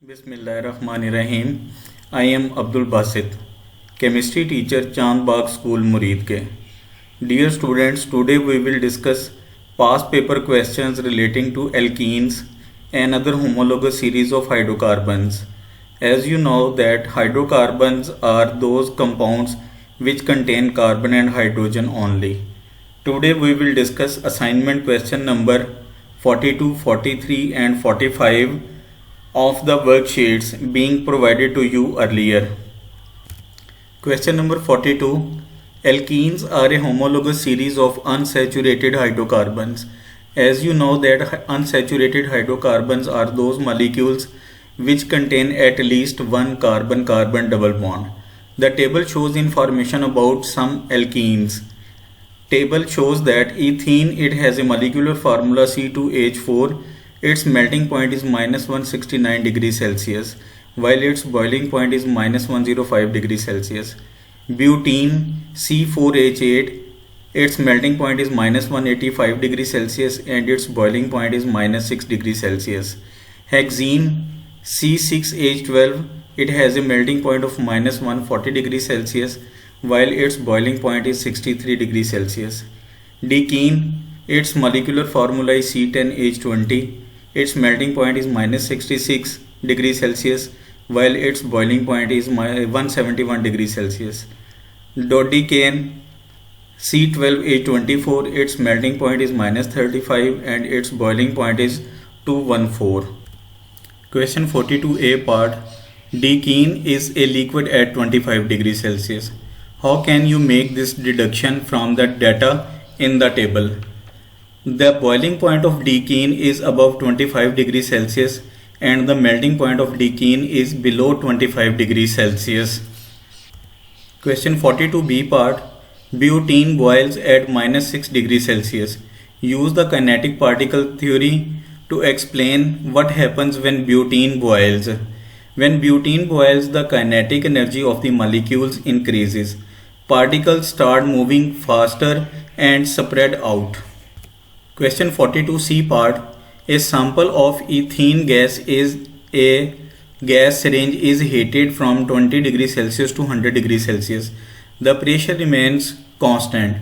बिस्मिल्लाहिर्रहमानिर्रहीम। I am Abdul Basit, chemistry teacher Chandbagh School Muridke. Dear students, today we will discuss past paper questions relating to alkenes and other homologous series of hydrocarbons. As you know that hydrocarbons are those compounds which contain carbon and hydrogen only. Today we will discuss assignment question number 42, 43 and 45 of the worksheets being provided to you earlier. Question number 42. Alkenes are a homologous series of unsaturated hydrocarbons. As you know that unsaturated hydrocarbons are those molecules which contain at least one carbon-carbon double bond. The table shows information about some alkenes. Table shows that ethene, it has a molecular formula C2H4. Its melting point is -169 degrees Celsius, while its boiling point is -105 degrees Celsius. Butene C4H8, its melting point is -185 degrees Celsius and its boiling point is -6 degrees Celsius. Hexene C6H12, it has a melting point of -140 degrees Celsius, while its boiling point is 63 degrees Celsius. Decene, its molecular formula is C10H20. Its melting point is -66 degrees Celsius, while its boiling point is 171 degrees Celsius. Dodecane C12H24, its melting point is -35 and its boiling point is 214. Question 42a part. Decene is a liquid at 25 degrees Celsius. How can you make this deduction from the data in the table? The boiling point of decene is above 25 degrees Celsius and the melting point of decene is below 25 degrees Celsius. Question 42b part. Butene boils at -6 degrees Celsius. Use the kinetic particle theory to explain what happens when butene boils. When butene boils, the kinetic energy of the molecules increases. Particles start moving faster and spread out. Question 42c part. A sample of ethene gas is a gas syringe is heated from 20 degrees Celsius to 100 degrees Celsius. The pressure remains constant.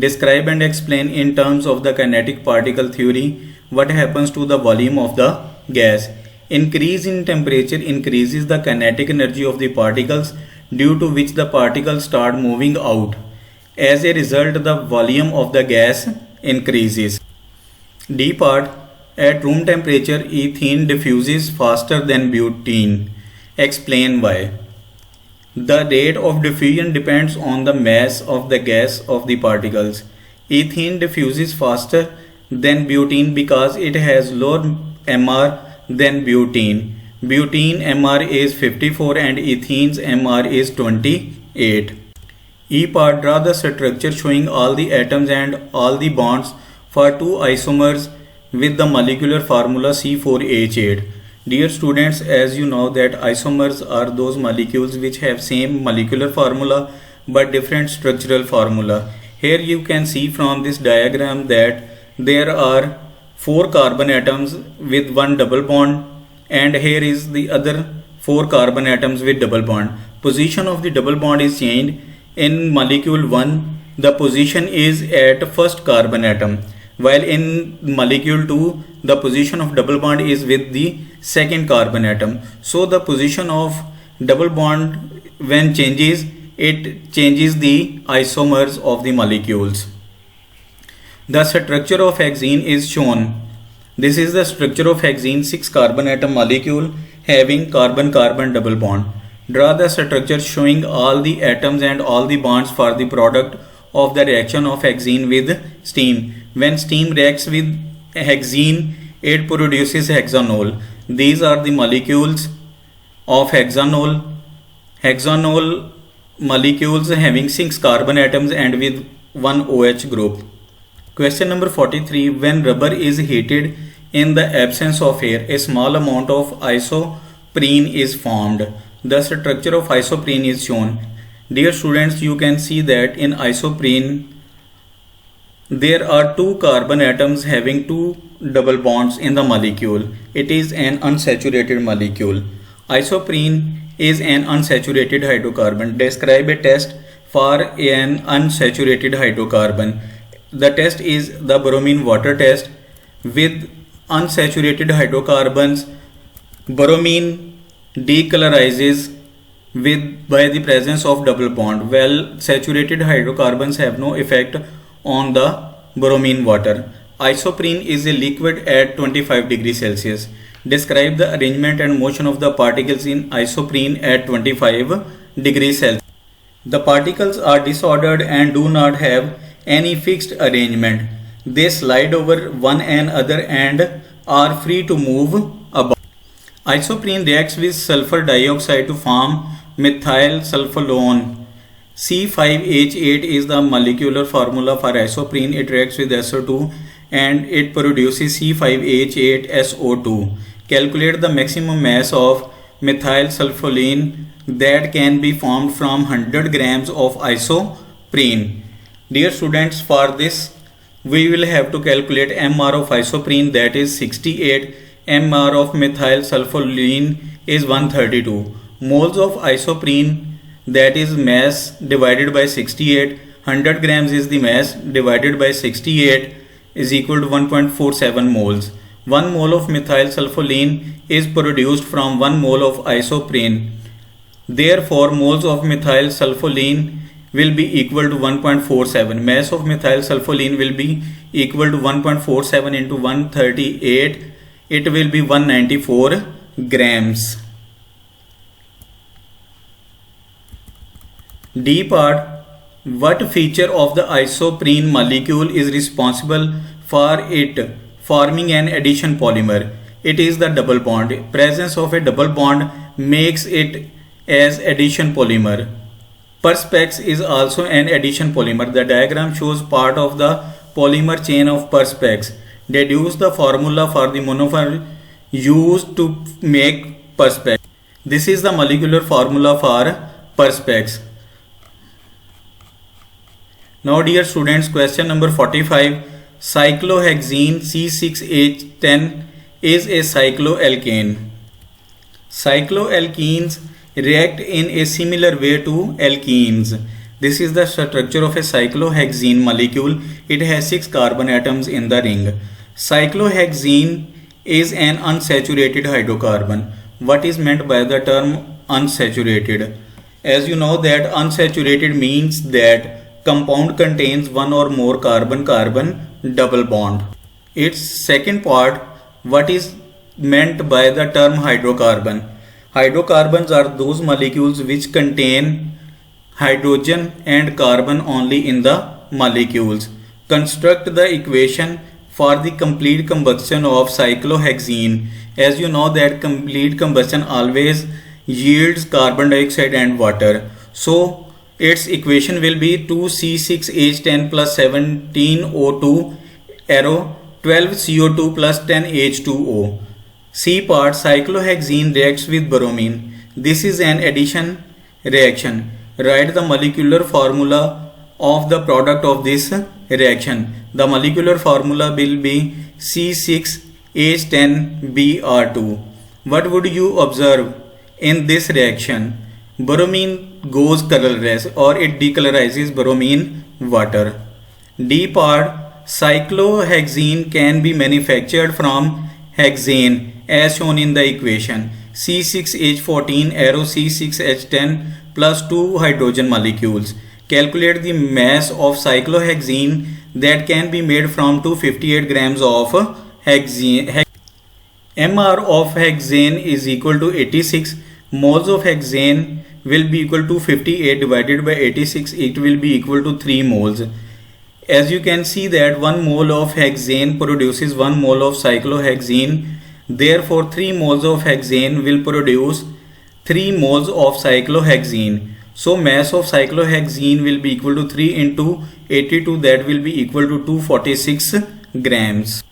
Describe and explain in terms of the kinetic particle theory what happens to the volume of the gas. Increase in temperature increases the kinetic energy of the particles, due to which the particles start moving out. As a result, the volume of the gas increases. D part. At room temperature, ethene diffuses faster than butene. Explain why. The rate of diffusion depends on the mass of the gas of the particles. Ethene diffuses faster than butene because it has lower MR than butene. Butene MR is 54 and ethene's MR is 28. E part. Draw the structure showing all the atoms and all the bonds for two isomers with the molecular formula C4H8. Dear students, as you know that isomers are those molecules which have same molecular formula but different structural formula. Here you can see from this diagram that there are 4 carbon atoms with one double bond, and here is the other 4 carbon atoms with double bond. Position of the double bond is changed. In molecule 1, the position is at first carbon atom, while in molecule 2 the position of double bond is with the second carbon atom. So the position of double bond when changes, it changes the isomers of the molecules. The structure of hexene is shown. This is the structure of hexene, 6 carbon atom molecule having carbon-carbon double bond. Draw the structure showing all the atoms and all the bonds for the product of the reaction of hexene with steam. When steam reacts with hexene, it produces hexanol. These are the molecules of hexanol. Hexanol molecules having 6 carbon atoms and with one OH group. Question number 43. When rubber is heated in the absence of air, a small amount of isoprene is formed. The structure of isoprene is shown. Dear students, you can see that in isoprene there are 2 carbon atoms having 2 double bonds in the molecule. It is an unsaturated molecule. Isoprene is an unsaturated hydrocarbon. Describe a test for an unsaturated hydrocarbon. The test is the bromine water test. With unsaturated hydrocarbons, bromine decolorizes by the presence of double bond. Well, saturated hydrocarbons have no effect on the bromine water. Isoprene is a liquid at 25 degrees Celsius. Describe the arrangement and motion of the particles in isoprene at 25 degrees Celsius. The particles are disordered and do not have any fixed arrangement. They slide over one another and are free to move about. Isoprene reacts with sulfur dioxide to form methyl sulfolone. C5H8 is the molecular formula for isoprene. It reacts with SO2 and it produces C5H8SO2. Calculate the maximum mass of methyl sulfolene that can be formed from 100 grams of isoprene. Dear students, for this we will have to calculate MR of isoprene, that is 68. MR of methyl sulfolene is 132. Moles of isoprene, that is mass divided by 68. 100 grams is the mass divided by 68 is equal to 1.47 moles. 1 mole of methyl sulfolene is produced from 1 mole of isoprene. Therefore, moles of methyl sulfolene will be equal to 1.47. Mass of methyl sulfolene will be equal to 1.47 into 138. It will be 194 grams. D part. What feature of the isoprene molecule is responsible for it forming an addition polymer? It is the double bond. Presence of a double bond makes it as addition polymer. Perspex is also an addition polymer. The diagram shows part of the polymer chain of Perspex. Deduce the formula for the monomer used to make Perspex. This is the molecular formula for Perspex. Now dear students, question number 45. Cyclohexene C6H10 is a cycloalkane. Cycloalkenes react in a similar way to alkenes. This is the structure of a cyclohexene molecule. It has 6 carbon atoms in the ring. Cyclohexene is an unsaturated hydrocarbon. What is meant by the term unsaturated? As you know that unsaturated means that compound contains one or more carbon-carbon double bond. Its second part, what is meant by the term hydrocarbon? Hydrocarbons are those molecules which contain hydrogen and carbon only in the molecules. Construct the equation for the complete combustion of cyclohexene. As you know that complete combustion always yields carbon dioxide and water. So its equation will be 2C6H10 plus 17O2 arrow 12CO2 plus 10H2O. C part. Cyclohexene reacts with bromine. This is an addition reaction. Write the molecular formula of the product of this reaction. The molecular formula will be C6H10Br2. What would you observe in this reaction? Bromine goes colorless or it decolorizes bromine water. D part. Cyclohexene can be manufactured from hexane as shown in the equation. C6H14 arrow C6H10 plus 2 hydrogen molecules. Calculate the mass of cyclohexene that can be made from 258 grams of hexane. MR of hexane is equal to 86. Moles of hexane will be equal to 58 divided by 86. It will be equal to 3 moles. As you can see that 1 mole of hexane produces 1 mole of cyclohexene. Therefore 3 moles of hexane will produce 3 moles of cyclohexene. So mass of cyclohexene will be equal to 3 into 82, that will be equal to 246 grams.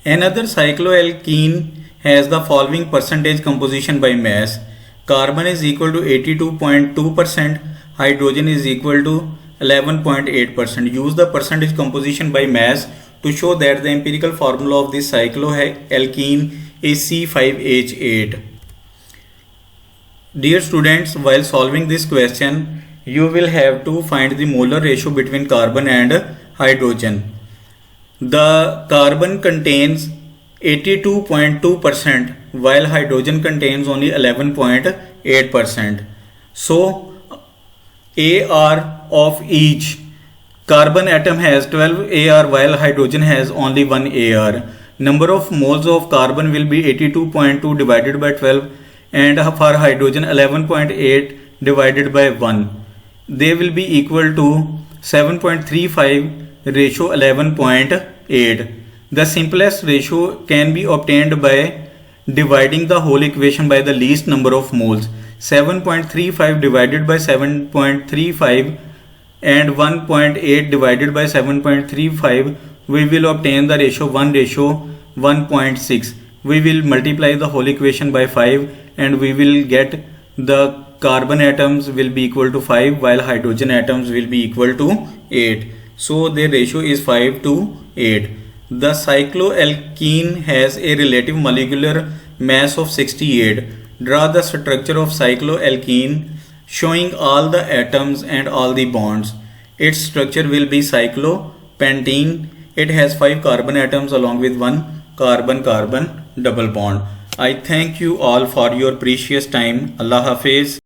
Another cycloalkene has the following percentage composition by mass. Carbon is equal to 82.2%, hydrogen is equal to 11.8%. Use the percentage composition by mass to show that the empirical formula of this cycloalkene is C5H8. Dear students, while solving this question, you will have to find the molar ratio between carbon and hydrogen. The carbon contains 82.2% while hydrogen contains only 11.8%. So AR of each carbon atom has 12 AR while hydrogen has only 1 AR. Number of moles of carbon will be 82.2 divided by 12 and for hydrogen 11.8 divided by 1. They will be equal to 7.35 ratio 11.8. The simplest ratio can be obtained by dividing the whole equation by the least number of moles. 7.35 divided by 7.35 and 1.8 divided by 7.35, we will obtain the ratio 1:1.6. We will multiply the whole equation by 5 and we will get the carbon atoms will be equal to 5 while hydrogen atoms will be equal to 8. So their ratio is 5:8. The cycloalkene has a relative molecular mass of 68. Draw the structure of cycloalkene showing all the atoms and all the bonds. Its structure will be cyclopentene. It has 5 carbon atoms along with 1 carbon-carbon double bond. I thank you all for your precious time. Allah Hafiz.